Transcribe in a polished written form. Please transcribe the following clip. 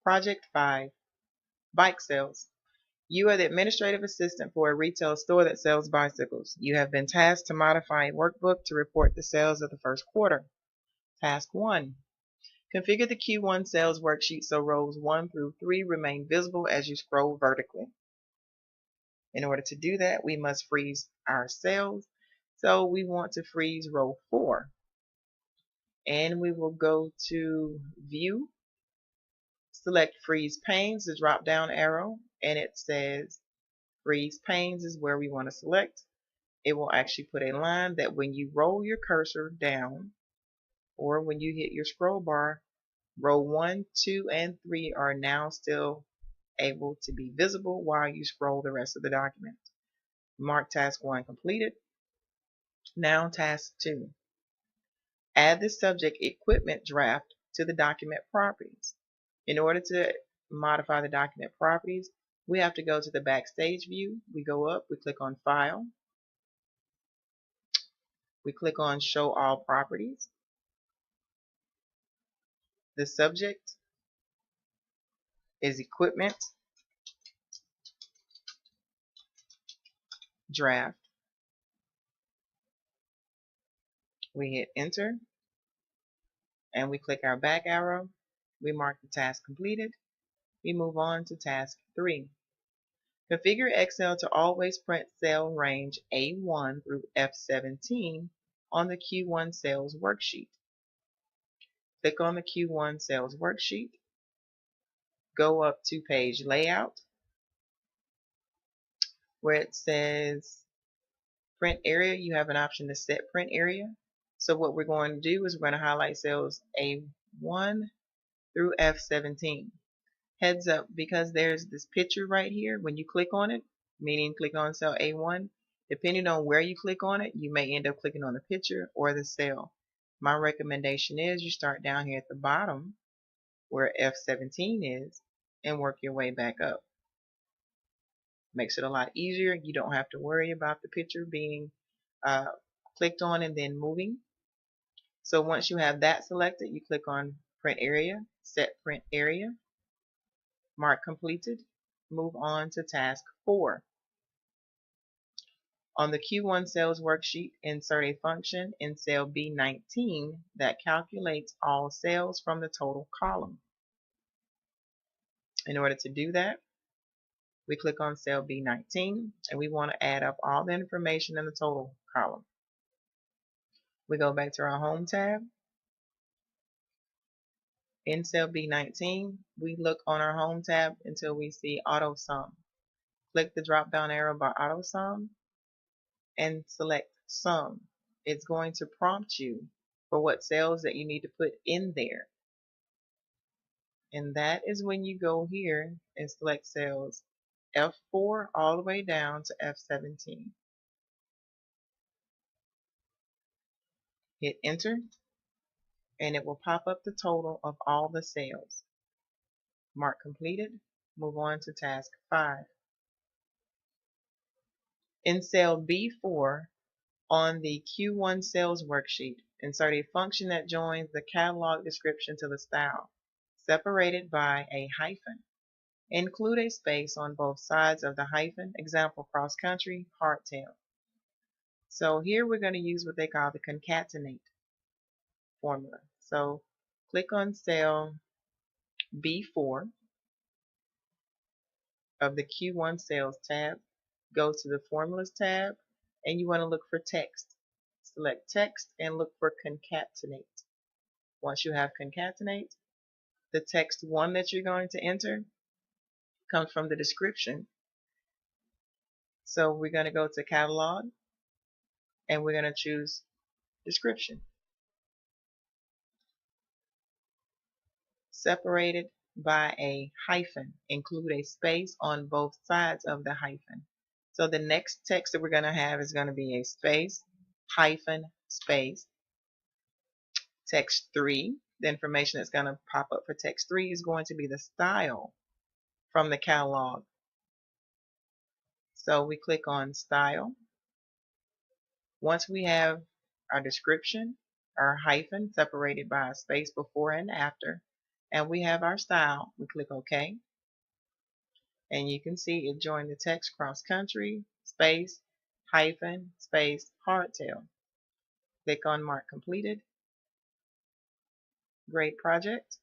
Project 5, Bike Sales. You are the administrative assistant for a retail store that sells bicycles. You have been tasked to modify a workbook to report the sales of the first quarter. Task 1. Configure the Q1 sales worksheet so rows 1 through 3 remain visible as you scroll vertically. In order to do that, we must freeze our sales. So we want to freeze row 4. And we will go to View, select Freeze Panes, the drop down arrow, and it says Freeze Panes is where we want to select. It will actually put a line that when you roll your cursor down or when you hit your scroll bar, row 1, 2, and 3 are now still able to be visible while you scroll the rest of the document. Mark task 1 completed. Now task 2. Add the subject equipment draft to the document properties. In order to modify the document properties, we have to go to the Backstage view. We go up, we click on File, we click on Show All Properties. The subject is Equipment Draft. We hit Enter, and we click our back arrow. We mark the task completed. We move on to task 3. Configure Excel to always print cell range A1 through F17 on the Q1 sales worksheet. Click on the Q1 sales worksheet. Go up to Page Layout, where it says Print Area. You have an option to set print area. So what we're going to do is we're going to highlight cells A1 through F17. Heads up, because there's this picture right here, when you click on it, meaning click on cell A1, depending on where you click on it, you may end up clicking on the picture or the cell. My recommendation is you start down here at the bottom where F17 is and work your way back up. Makes it a lot easier. You don't have to worry about the picture being clicked on and then moving. So once you have that selected, you click on Print Area, Set Print Area, mark completed, move on to task 4. On the Q1 sales worksheet, insert a function in cell B19 that calculates all sales from the total column. In order to do that, we click on cell B19 and we want to add up all the information in the total column. We go back to our Home tab. In cell B19, we look on our Home tab until we see Auto Sum. Click the drop down arrow by Auto Sum and select Sum. It's going to prompt you for what cells that you need to put in there. And that is when you go here and select cells F4 all the way down to F17. Hit Enter, and it will pop up the total of all the sales. Mark completed, move on to task 5. In cell B4 on the Q1 sales worksheet, insert a function that joins the catalog description to the style, separated by a hyphen. Include a space on both sides of the hyphen, example cross country, hardtail. So here we're going to use what they call the concatenate formula. So click on cell B4 of the Q1 sales tab, go to the formulas tab, and you want to look for text. Select text and look for concatenate. Once you have concatenate, the text 1 that you're going to enter comes from the description. So we're going to go to catalog and we're going to choose description. Separated by a hyphen. Include a space on both sides of the hyphen. So the next text that we're going to have is going to be a space, hyphen, space. Text 3, the information that's going to pop up for text 3 is going to be the style from the catalog. So we click on Style. Once we have our description, our hyphen separated by a space before and after, and we have our style. We click OK, and you can see it joined the text cross country, space, hyphen, space, hardtail. Click on Mark Completed. Great project.